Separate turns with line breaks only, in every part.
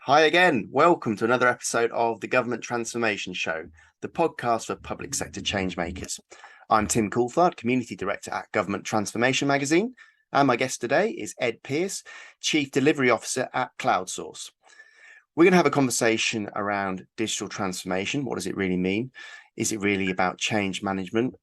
Hi again. Welcome to another episode of the Government Transformation Show, the podcast for public sector changemakers. I'm Tim Coulthard, Community Director at Government Transformation Magazine, and my guest today is Ed Pearce, Chief Delivery Officer at CloudSource. We're going to have a conversation around digital transformation. What does it really mean? Is it really about change management,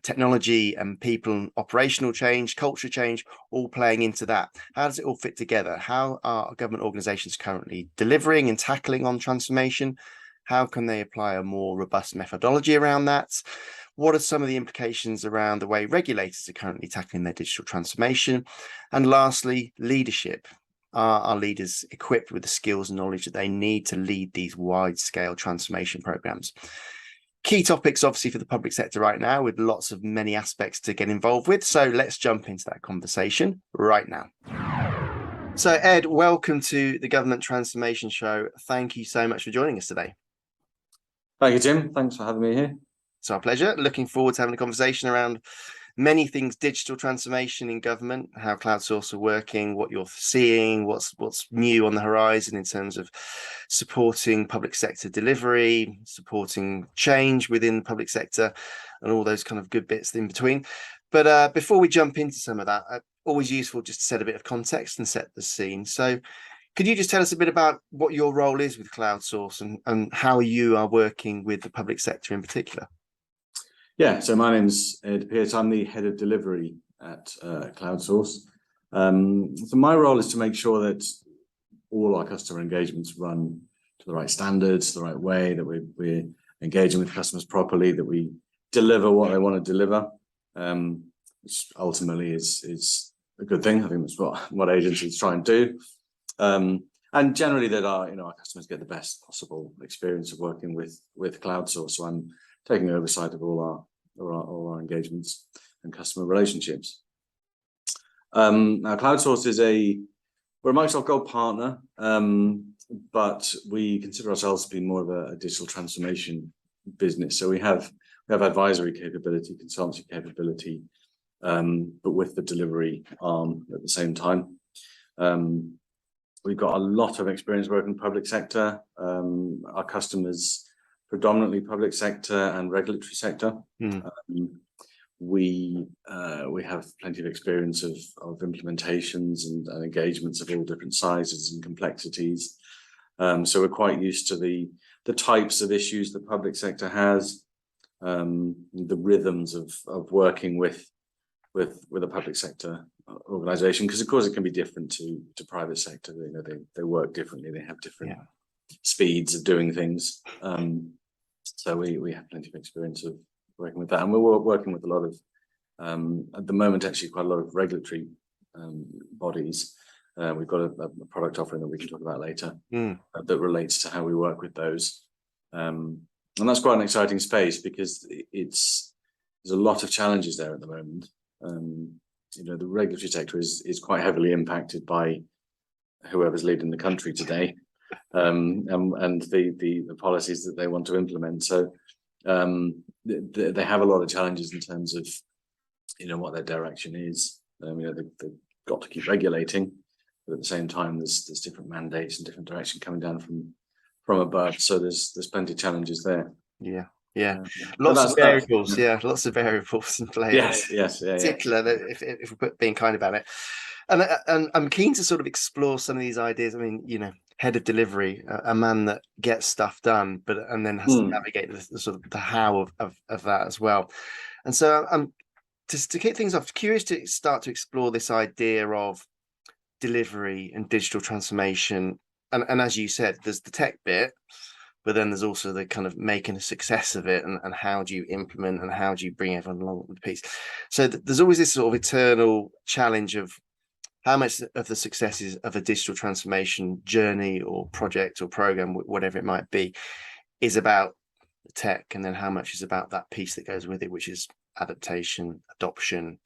technology and people, and operational change, culture change, all playing into that? How does it all fit together? How are government organisations currently delivering and tackling on transformation? How can they apply a more robust methodology around that? What are some of the implications around the way regulators are currently tackling their digital transformation? And lastly, leadership. Are our leaders equipped with the skills and knowledge that they need to lead these wide-scale transformation programs? Key topics, obviously, for the public sector right now, with lots of many aspects to get involved with. So let's jump into that conversation right now. So, Ed, welcome to the Government Transformation Show. Thank you so much for joining us today.
Thank you, Tim. Thanks for having me here.
It's our pleasure. Looking forward to having a conversation around many things digital transformation in government, how CloudSource are working, what you're seeing, what's new on the horizon in terms of supporting public sector delivery, supporting change within the public sector, and all those kind of good bits in between. But before we jump into some of that, always useful just to set a bit of context and set the scene. So could you just tell us a bit about what your role is with CloudSource and how you are working with the public sector in particular?
Yeah, so my name's Ed Pearce. I'm the head of delivery at CloudSource. So my role is to make sure that all our customer engagements run to the right standards, the right way, that we're engaging with customers properly, that we deliver what they want to deliver, which ultimately is a good thing. I think that's what agencies try and do. And generally that our customers get the best possible experience of working with CloudSource. So I'm taking oversight of all our engagements and customer relationships. Now, CloudSource we're a Microsoft Gold partner, but we consider ourselves to be more of a digital transformation business. So we have advisory capability, consultancy capability, but with the delivery arm at the same time. We've got a lot of experience working in the public sector. Our customers predominantly public sector and regulatory sector. We have plenty of experience of implementations and engagements of all different sizes and complexities. So we're quite used to the types of issues the public sector has, the rhythms of working with a public sector organisation, because of course it can be different to private sector. They work differently. They have different speeds of doing things. So we have plenty of experience of working with that, and we're working with a lot of at the moment actually quite a lot of regulatory bodies. We've got a product offering that we can talk about later that relates to how we work with those, and that's quite an exciting space because there's a lot of challenges there at the moment. The regulatory sector is quite heavily impacted by whoever's leading the country today. And the policies that they want to implement. So they have a lot of challenges in terms of what their direction is. They've got to keep regulating, but at the same time there's different mandates and different direction coming down from above. So there's plenty of challenges there.
Yeah. Lots of variables in play.
Yes.
Particular, if we're being kind about it. And I'm keen to sort of explore some of these ideas. I mean, head of delivery, a man that gets stuff done, and then has to navigate the sort of the how of that as well. And so I'm to kick things off, curious to start to explore this idea of delivery and digital transformation. And as you said, there's the tech bit, but then there's also the kind of making a success of it, and how do you implement and how do you bring everyone along with the piece. So there's always this sort of eternal challenge of how much of the successes of a digital transformation journey or project or program, whatever it might be, is about the tech, and then how much is about that piece that goes with it, which is adaptation, adoption,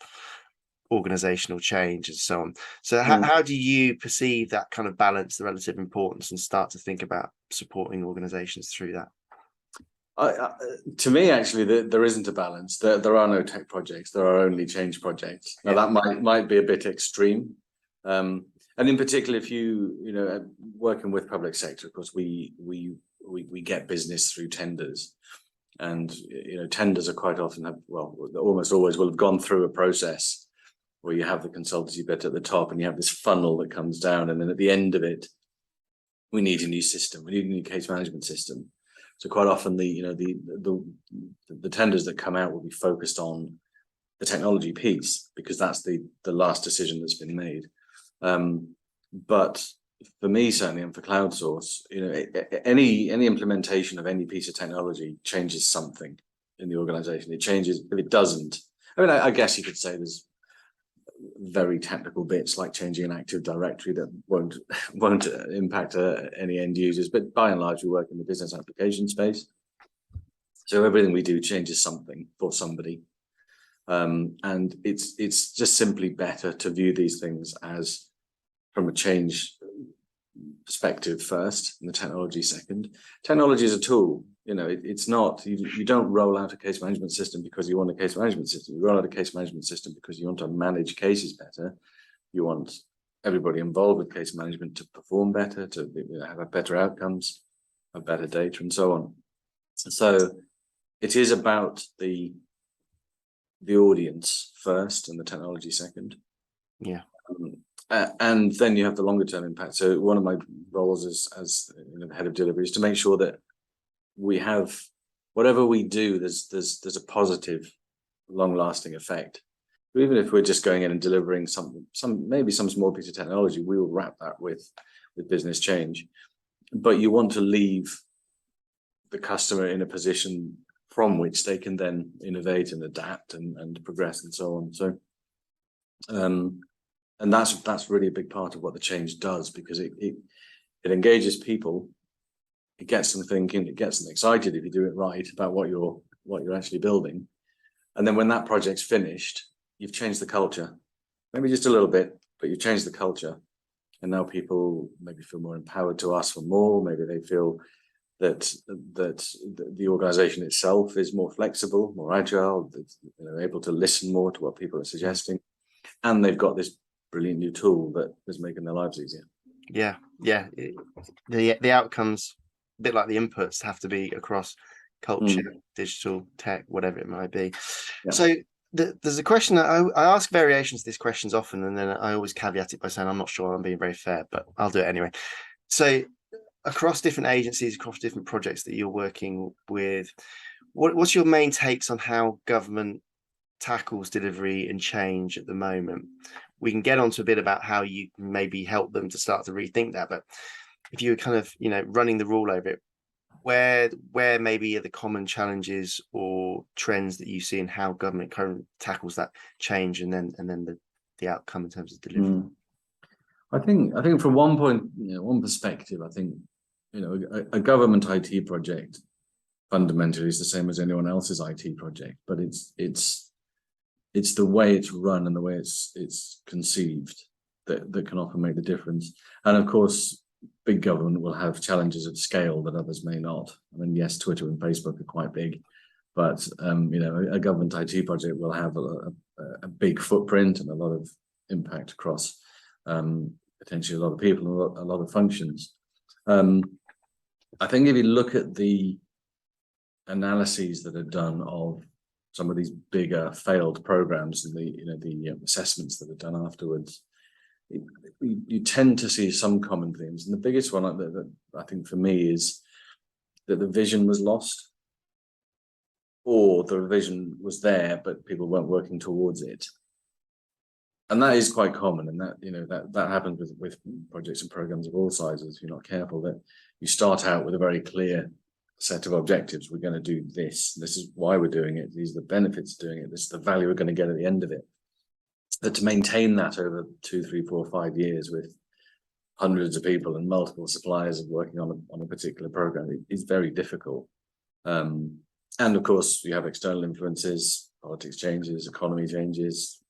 organisational change, and so on. So how do you perceive that kind of balance, the relative importance, and start to think about supporting organisations through that?
To me, actually, there isn't a balance. There are no tech projects. There are only change projects. Now, that might be a bit extreme. And in particular, if working with public sector, of course, we get business through tenders, and tenders are quite often almost always will have gone through a process where you have the consultancy bit at the top, and you have this funnel that comes down, and then at the end of it, we need a new system. We need a new case management system. So quite often the tenders that come out will be focused on the technology piece, because that's the last decision that's been made. But for me, certainly, and for CloudSource, any implementation of any piece of technology changes something in the organization. It changes. If it doesn't, I guess you could say there's very technical bits like changing an Active Directory that won't impact any end users, but by and large we work in the business application space, so everything we do changes something for somebody, and it's just simply better to view these things as from a change perspective first and the technology second. Technology is a tool. It's not, you don't roll out a case management system because you want a case management system. You roll out a case management system because you want to manage cases better. You want everybody involved with case management to perform better, to have better outcomes, have better data, and so on. So it is about the audience first and the technology second.
Yeah.
And then you have the longer term impact. So one of my roles as head of delivery is to make sure that we have, whatever we do, there's a positive, long-lasting effect. Even if we're just going in and delivering maybe some small piece of technology, we will wrap that with business change. But you want to leave the customer in a position from which they can then innovate and adapt and progress and so on. So, and that's really a big part of what the change does, because it engages people. It gets them thinking, it gets them excited if you do it right about what you're actually building. And then when that project's finished, you've changed the culture, maybe just a little bit, but you've changed the culture. And now people maybe feel more empowered to ask for more. Maybe they feel that the organization itself is more flexible, more agile, able to listen more to what people are suggesting. And they've got this brilliant new tool that is making their lives easier.
Yeah. The outcomes, a bit like the inputs, have to be across culture, digital, tech, whatever it might be. Yeah. So there's a question that I ask variations of these questions often, and then I always caveat it by saying I'm not sure I'm being very fair, but I'll do it anyway. So across different agencies, across different projects that you're working with, what's your main takes on how government tackles delivery and change at the moment? We can get on to a bit about how you can maybe help them to start to rethink that, but if you were kind of, running the rule over it, where maybe are the common challenges or trends that you see in how government currently tackles that change, and then the outcome in terms of delivery?
I think from one point, one perspective, I think, a government IT project fundamentally is the same as anyone else's IT project, but it's the way it's run and the way it's conceived that can often make the difference. And of course, big government will have challenges of scale that others may not. I mean, yes, Twitter and Facebook are quite big, but a government IT project will have a big footprint and a lot of impact across potentially a lot of people and a lot of functions. I think if you look at the analyses that are done of some of these bigger failed programs and the assessments that are done afterwards, you tend to see some common themes. And the biggest one that I think for me is that the vision was lost, or the vision was there, but people weren't working towards it. And that is quite common. And that happens with projects and programs of all sizes. If you're not careful, that you start out with a very clear set of objectives. We're going to do this. This is why we're doing it. These are the benefits of doing it. This is the value we're going to get at the end of it. But to maintain that over 2, 3, 4, 5 years with hundreds of people and multiple suppliers working on a particular program is very difficult. And of course, you have external influences, politics changes, economy changes,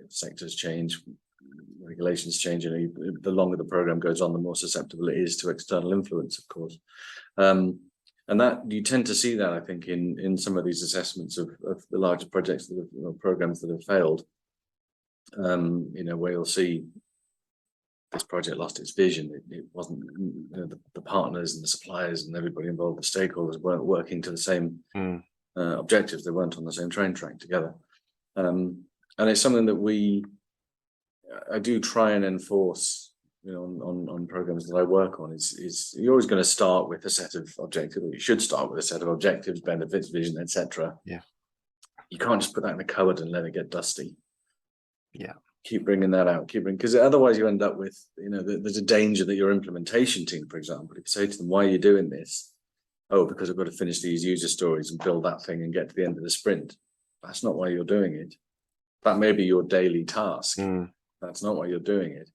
sectors change, regulations change. The longer the program goes on, the more susceptible it is to external influence, of course. And that you tend to see that, I think, in some of these assessments of the larger projects that have, programs that have failed. Where you'll see this project lost its vision. It wasn't, the partners and the suppliers and everybody involved, the stakeholders weren't working to the same objectives. They weren't on the same train track together. And it's something that I do try and enforce, on programs that I work on. Is you're always going to start with a set of objectives, or you should start with a set of objectives, benefits, vision, etc.
Yeah.
You can't just put that in the cupboard and let it get dusty.
Yeah.
Keep bringing that out, because otherwise you end up with, there's a danger that your implementation team, for example, if you say to them, why are you doing this? Oh, because I've got to finish these user stories and build that thing and get to the end of the sprint. That's not why you're doing it. That may be your daily task. That's not why you're doing it.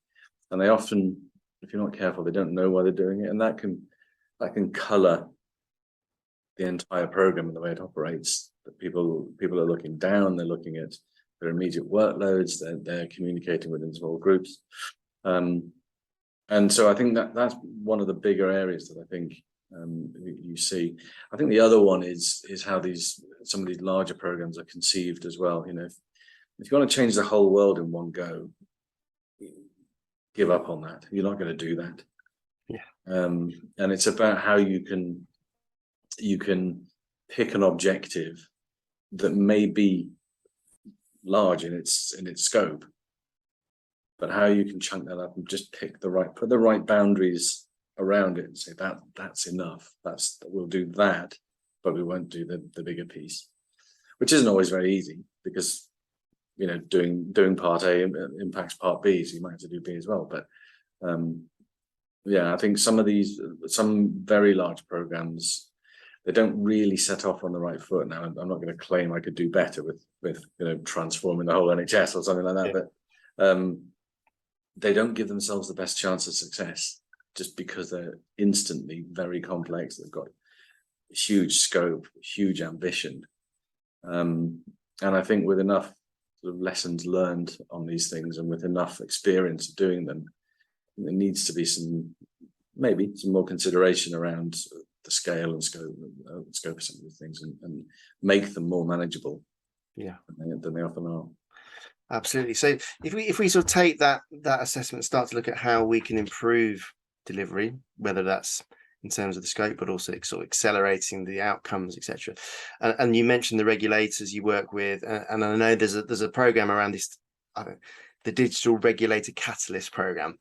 And they often, if you're not careful, they don't know why they're doing it. And that can colour the entire program and the way it operates. That people are looking down, they're looking at their immediate workloads, they're communicating within small groups. And so I think that's one of the bigger areas that I think you see. I think the other one is how some of these larger programs are conceived as well. If you want to change the whole world in one go, give up on that. You're not going to do that.
Yeah.
And it's about how you can pick an objective that may be large in its scope, but how you can chunk that up and just put the right boundaries around it and say that's enough. We'll do that, but we won't do the bigger piece, which isn't always very easy, because doing part A impacts part B, so you might have to do B as well. But I think some very large programs, they don't really set off on the right foot. Now, I'm not going to claim I could do better with transforming the whole NHS or something like that, but they don't give themselves the best chance of success just because they're instantly very complex. They've got huge scope, huge ambition, and I think with enough sort of lessons learned on these things and with enough experience of doing them, there needs to be maybe some more consideration around the scale and scope of some of these things, and make them more manageable than they often are.
Absolutely. So if we sort of take that assessment and start to look at how we can improve delivery, whether that's in terms of the scope, but also sort of accelerating the outcomes, etc. And you mentioned the regulators you work with, and I know there's a program around this, the Digital Regulator Catalyst program.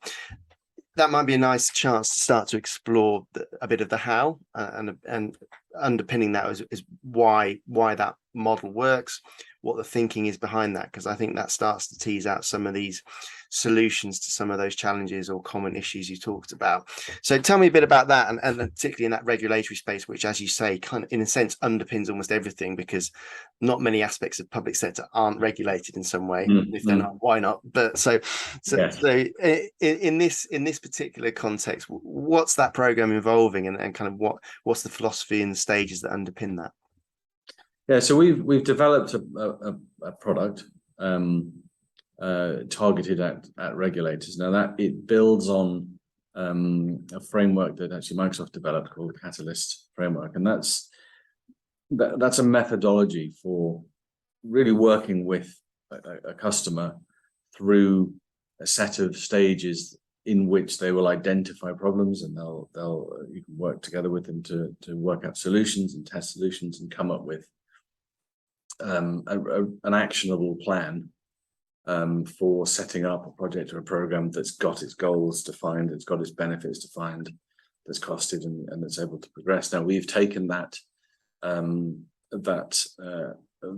That might be a nice chance to start to explore a bit of the how, and underpinning that is why that model works, what the thinking is behind that, because I think that starts to tease out some of these solutions to some of those challenges or common issues you talked about. So tell me a bit about that, and particularly in that regulatory space, which, as you say, kind of in a sense underpins almost everything, because not many aspects of public sector aren't regulated in some way. If they're not, why not? But so in this particular context, what's that program involving, and kind of what's the philosophy and the stages that underpin that?
Yeah, so we've developed a product targeted at regulators. Now that it builds on a framework that actually Microsoft developed called Catalyst Framework, and that's a methodology for really working with a customer through a set of stages in which they will identify problems, and you can work together with them to work out solutions and test solutions and come up with an actionable plan for setting up a project or a program that's got its goals defined, it's got its benefits defined, that's costed, and that's able to progress. Now we've taken that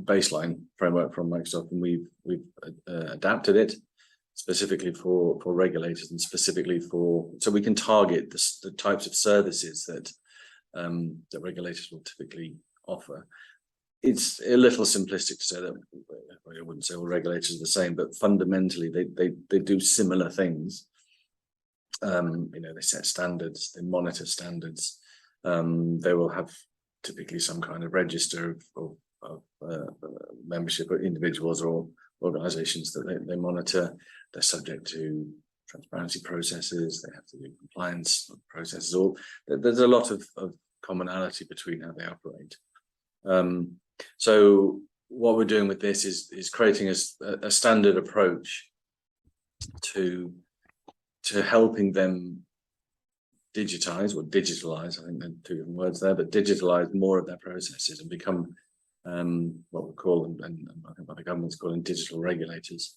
baseline framework from Microsoft, and we've adapted it specifically for regulators, and specifically so we can target the types of services that regulators will typically offer. It's a little simplistic to say that. I wouldn't say all regulators are the same, but fundamentally they do similar things. They set standards, they monitor standards. They will have typically some kind of register of membership of individuals or organizations that they monitor. They're subject to transparency processes, they have to do compliance processes. There's a lot of commonality between how they operate. So what we're doing with this is creating a standard approach to to helping them digitize or digitalize, I think there are two different words there, but digitalize more of their processes and become what we call them, and I think what the government's calling digital regulators.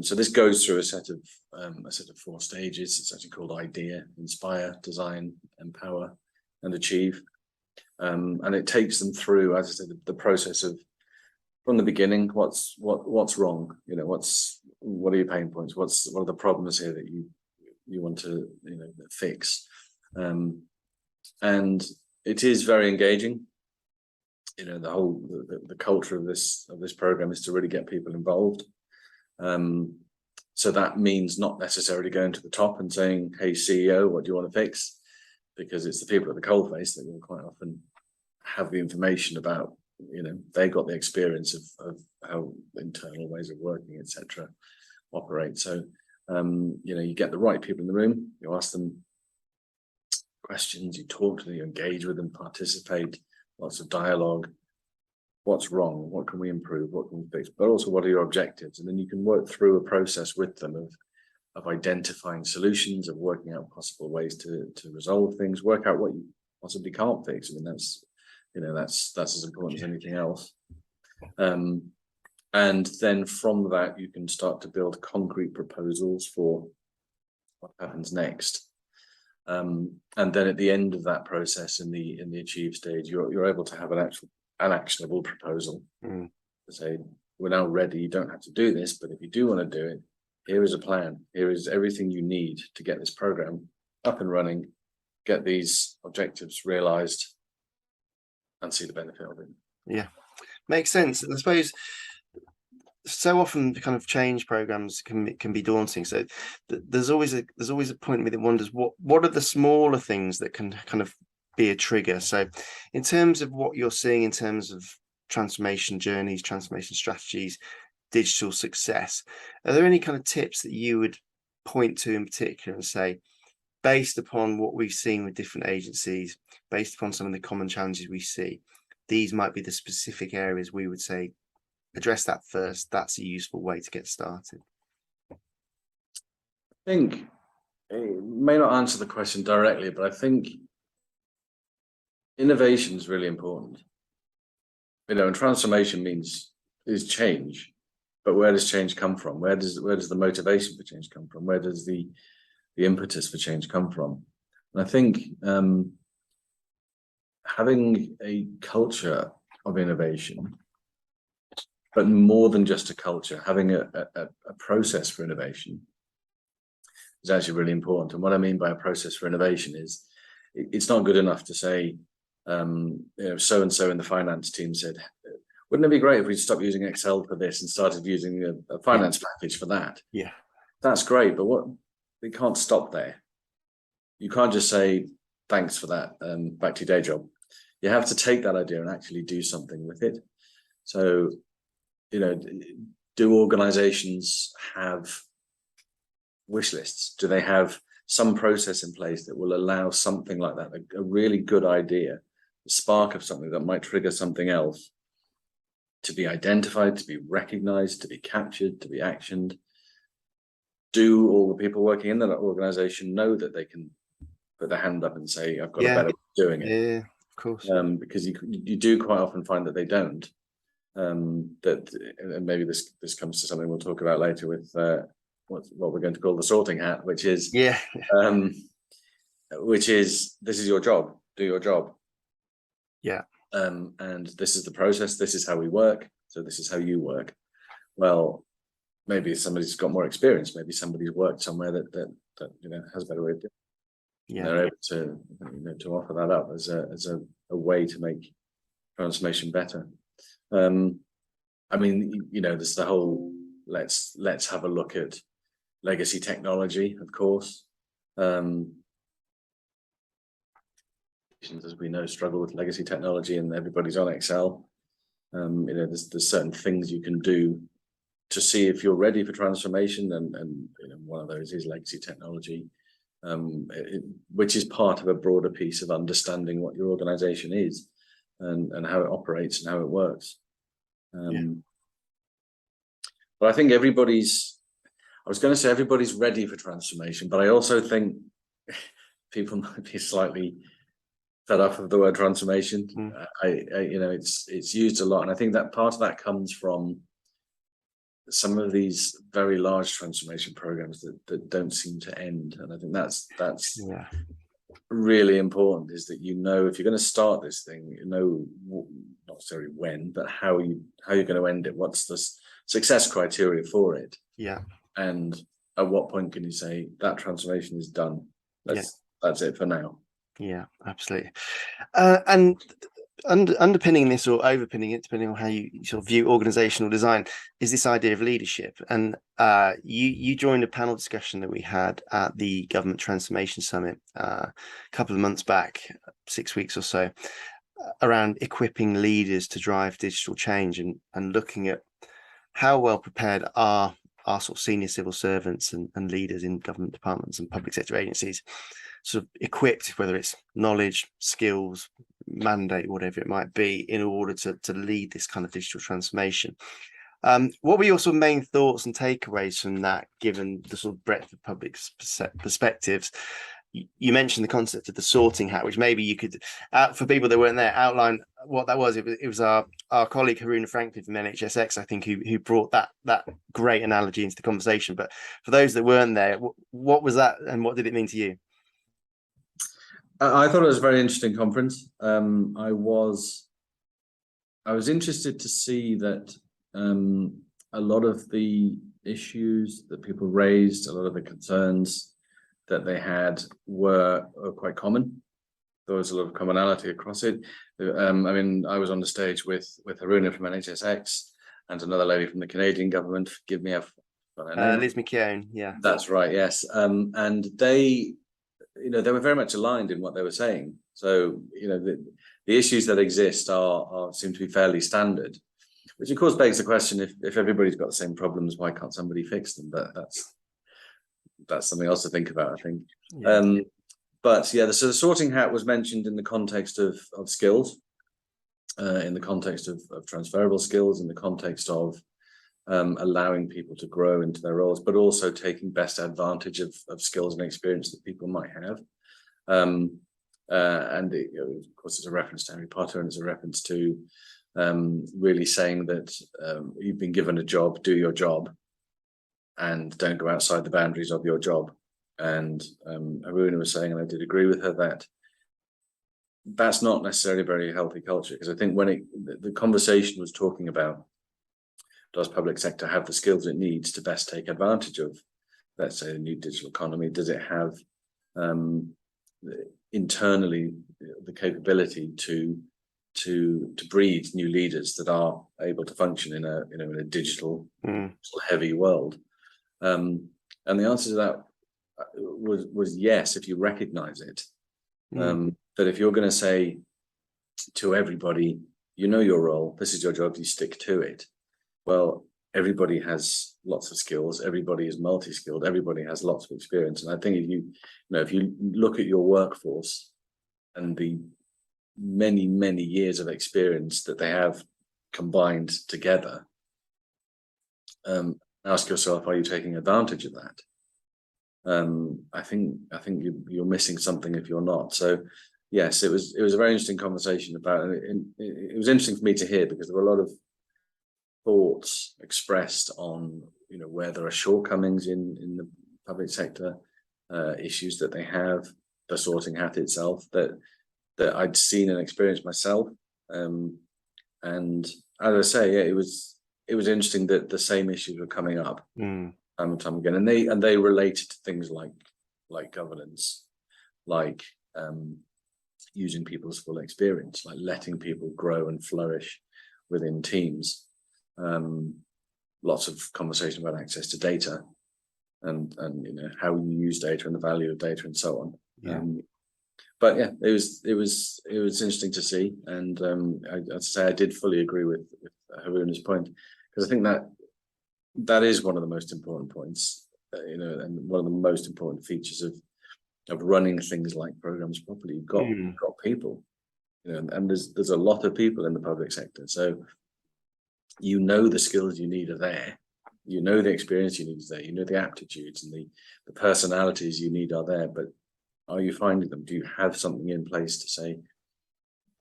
So this goes through a set of 4 stages. It's actually called IDEA: inspire, design, empower, and achieve. And it takes them through, as I said, the process of, from the beginning, what's wrong, what are your pain points, what are the problems here that you want to fix, and it is very engaging. The culture of this program is to really get people involved. So that means not necessarily going to the top and saying, "Hey CEO, what do you want to fix?" Because it's the people at the coalface that will quite often have the information about, they got the experience of how internal ways of working, etc., operate. So you get the right people in the room, you ask them questions, you talk to them, you engage with them, participate, lots of dialogue. What's wrong? What can we improve? What can we fix? But also, what are your objectives? And then you can work through a process with them of identifying solutions, of working out possible ways to resolve things, work out what you possibly can't fix. I mean, that's as important as anything else. And then from that, you can start to build concrete proposals for what happens next. And then at the end of that process, in the achieve stage, you're able to have an actionable proposal to say, we're now ready. You don't have to do this, but if you do want to do it, here is a plan. Here is everything you need to get this program up and running, get these objectives realized, and see the benefit of it.
Yeah, makes sense. And I suppose so often the kind of change programs can be daunting. So there's always a point in me that wonders what are the smaller things that can kind of be a trigger. So in terms of what you're seeing in terms of transformation journeys, transformation strategies, digital success, are there any kind of tips that you would point to in particular and say, based upon what we've seen with different agencies, based upon some of the common challenges we see, these might be the specific areas we would say, address that first. That's a useful way to get started.
I think it may not answer the question directly, but I think innovation is really important. And transformation is change, but where does change come from? Where does the motivation for change come from? Where does the impetus for change come from? And I think having a culture of innovation, but more than just a culture, having a process for innovation is actually really important. And what I mean by a process for innovation is it's not good enough to say, so-and-so in the finance team said, wouldn't it be great if we stopped using Excel for this and started using a finance package for that?
Yeah,
that's great, but we can't stop there. You can't just say, thanks for that, back to your day job. You have to take that idea and actually do something with it. So, do organizations have wish lists? Do they have some process in place that will allow something like that, a really good idea, the spark of something that might trigger something else, to be identified, to be recognized, to be captured, to be actioned? Do all the people working in that organization know that they can put their hand up and say, I've got a better way of doing it?
Yeah, of course.
Because you do quite often find that they don't. That and maybe this comes to something we'll talk about later with what we're going to call the sorting hat, which is this is your job, do your job.
Yeah.
And this is the process, this is how we work, so this is how you work. Well, maybe somebody's got more experience, maybe somebody's worked somewhere that has a better way of doing it. Yeah. They're able to offer that up as a way to make transformation better. There's the whole let's have a look at legacy technology, of course. As we know, struggle with legacy technology, and everybody's on Excel. There's certain things you can do to see if you're ready for transformation, and one of those is legacy technology, which is part of a broader piece of understanding what your organization is and how it operates and how it works. But I think I was going to say everybody's ready for transformation, but I also think people might be slightly fed up of the word transformation. It's used a lot, and I think that part of that comes from some of these very large transformation programs that don't seem to end. And I think that's really important, is that, if you're going to start this thing, not necessarily when, but how you're going to end it. What's the success criteria for it?
Yeah.
And at what point can you say that transformation is done? That's it for now.
Yeah, absolutely. And underpinning this, or overpinning it, depending on how you sort of view organizational design, is this idea of leadership. And you joined a panel discussion that we had at the Government Transformation Summit a couple of months back, 6 weeks or so, around equipping leaders to drive digital change, and looking at how well prepared are our sort of senior civil servants and leaders in government departments and public sector agencies, sort of equipped, whether it's knowledge, skills, mandate, whatever it might be, in order to lead this kind of digital transformation. What were your sort of main thoughts and takeaways from that, given the sort of breadth of public perspectives? You mentioned the concept of the sorting hat, which maybe you could, for people that weren't there, outline what that was. It was our colleague Haruna Franklin from NHSX, I think, who brought that great analogy into the conversation. But for those that weren't there, what was that, and what did it mean to you?
I thought it was a very interesting conference. I was interested to see that a lot of the issues that people raised, a lot of the concerns that they had were quite common. There was a lot of commonality across it. I was on the stage with Haruna from NHSX and another lady from the Canadian government. Forgive me,
Liz McKeown. Yeah,
that's right. Yes, and they were very much aligned in what they were saying. So, the issues that exist seem to be fairly standard, which of course begs the question: if everybody's got the same problems, why can't somebody fix them? But that's something else to think about, I think. Yeah. The sorting hat was mentioned in the context of skills, in the context of transferable skills, in the context of allowing people to grow into their roles, but also taking best advantage of skills and experience that people might have. Of course, it's a reference to Harry Potter, and it's a reference to really saying that you've been given a job, do your job, and don't go outside the boundaries of your job. And Haruna was saying, and I did agree with her, that that's not necessarily a very healthy culture, because I think when the conversation was talking about, does public sector have the skills it needs to best take advantage of, let's say, the new digital economy? Does it have internally the capability to breed new leaders that are able to function in a digital heavy world? And the answer to that was yes, if you recognize it. That if you're going to say to everybody, your role, this is your job, you stick to it. Well, everybody has lots of skills, everybody is multi-skilled, everybody has lots of experience. And I think if you look at your workforce and the many, many years of experience that they have combined together, ask yourself, are you taking advantage of that? I think you're missing something if you're not. So yes, it was a very interesting conversation about it. It was interesting for me to hear, because there were a lot of thoughts expressed on where there are shortcomings in the public sector, issues that they have, the sorting hat itself that I'd seen and experienced myself. And as I say, it was interesting that the same issues were coming up time and time again, and they related to things like governance, like using people's full experience, like letting people grow and flourish within teams. Lots of conversation about access to data and how you use data and the value of data and so on. But yeah, it was interesting to see, and I'd say I did fully agree with Haruna's point, because I think that is one of the most important points, and one of the most important features of running things like programs properly. You've got people, and there's a lot of people in the public sector, so the skills you need are there. you know the experience you need is there, you know the aptitudes and the personalities you need are there, but are you finding them? Do you have something in place to say,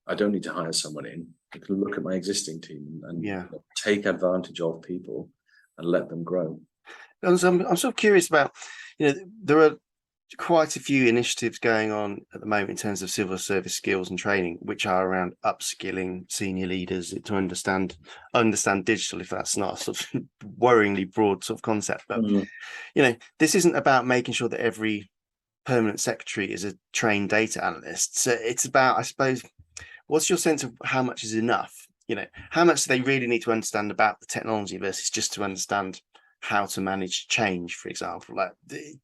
I don't need to hire someone in, I can look at my existing team and take advantage of people and let them grow?
And so I'm sort of curious about, there are quite a few initiatives going on at the moment in terms of civil service skills and training, which are around upskilling senior leaders to understand digital, if that's not a sort of worryingly broad sort of concept. But this isn't about making sure that every permanent secretary is a trained data analyst. So it's about, I suppose, what's your sense of how much is enough? How much do they really need to understand about the technology versus just to understand how to manage change, for example? Like,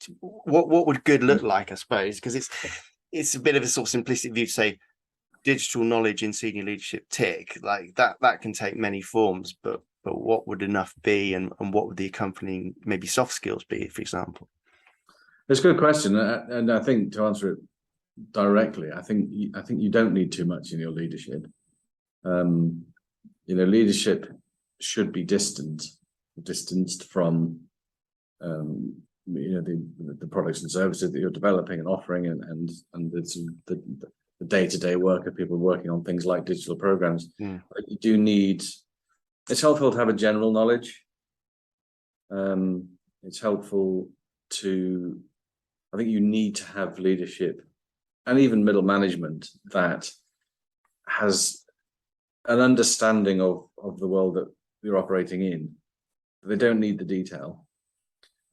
what would good look like, I suppose? Because it's a bit of a sort of simplistic view to say digital knowledge in senior leadership tick, like that can take many forms, but what would enough be, and what would the accompanying maybe soft skills be, for example?
It's a good question, and I think to answer it directly, I think you don't need too much in your leadership. Leadership should be distanced from the products and services that you're developing and offering, and the day-to-day work of people working on things like digital programs. But you do need, it's helpful to have a general knowledge. It's helpful to, I think you need to have leadership and even middle management that has an understanding of the world that you're operating in. They don't need the detail.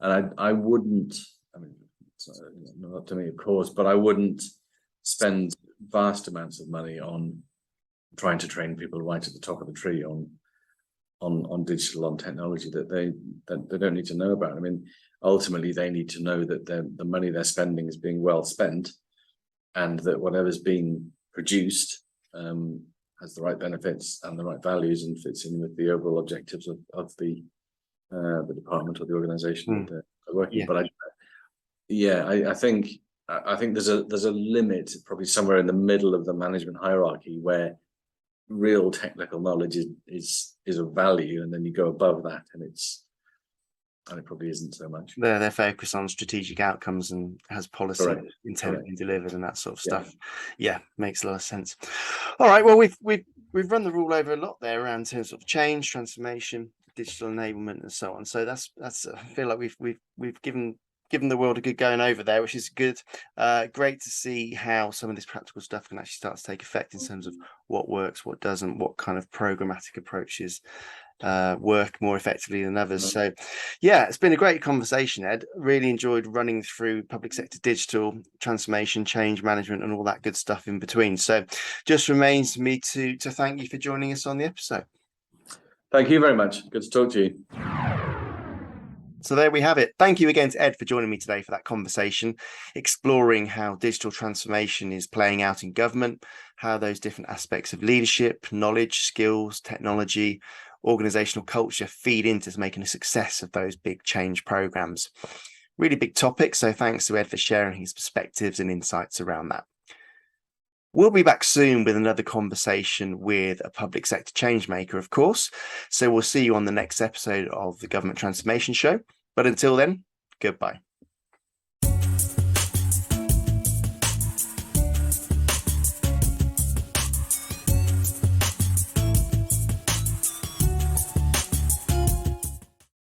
And I wouldn't, I mean, it's not up to me, of course, but I wouldn't spend vast amounts of money on trying to train people right at the top of the tree on digital, on technology that they don't need to know about. I mean, ultimately, they need to know that the money they're spending is being well spent, and that whatever's being produced has the right benefits and the right values and fits in with the overall objectives of the department or the organisation that they're working. Yeah. But I think there's a limit, probably somewhere in the middle of the management hierarchy, where real technical knowledge is of value, and then you go above that, and it probably isn't so much.
They're focused on strategic outcomes and has policy intent being delivered and that sort of stuff. Yeah, makes a lot of sense. All right, well, we've run the rule over a lot there around terms of change, transformation, digital enablement, and so on. So that's I feel like we've given the world a good going over there, which is good. Great to see how some of this practical stuff can actually start to take effect in terms of what works, what doesn't, what kind of programmatic approaches work more effectively than others. So yeah, it's been a great conversation, Ed. Really enjoyed running through public sector digital transformation, change management, and all that good stuff in between. So just remains me to thank you for joining us on the episode.
Thank you very much. Good to talk to you.
So there we have it. Thank you again to Ed for joining me today for that conversation, exploring how digital transformation is playing out in government, how those different aspects of leadership, knowledge, skills, technology, organisational culture feed into making a success of those big change programmes. Really big topic, so thanks to Ed for sharing his perspectives and insights around that. We'll be back soon with another conversation with a public sector change maker, of course. So we'll see you on the next episode of the Government Transformation Show. But until then, goodbye.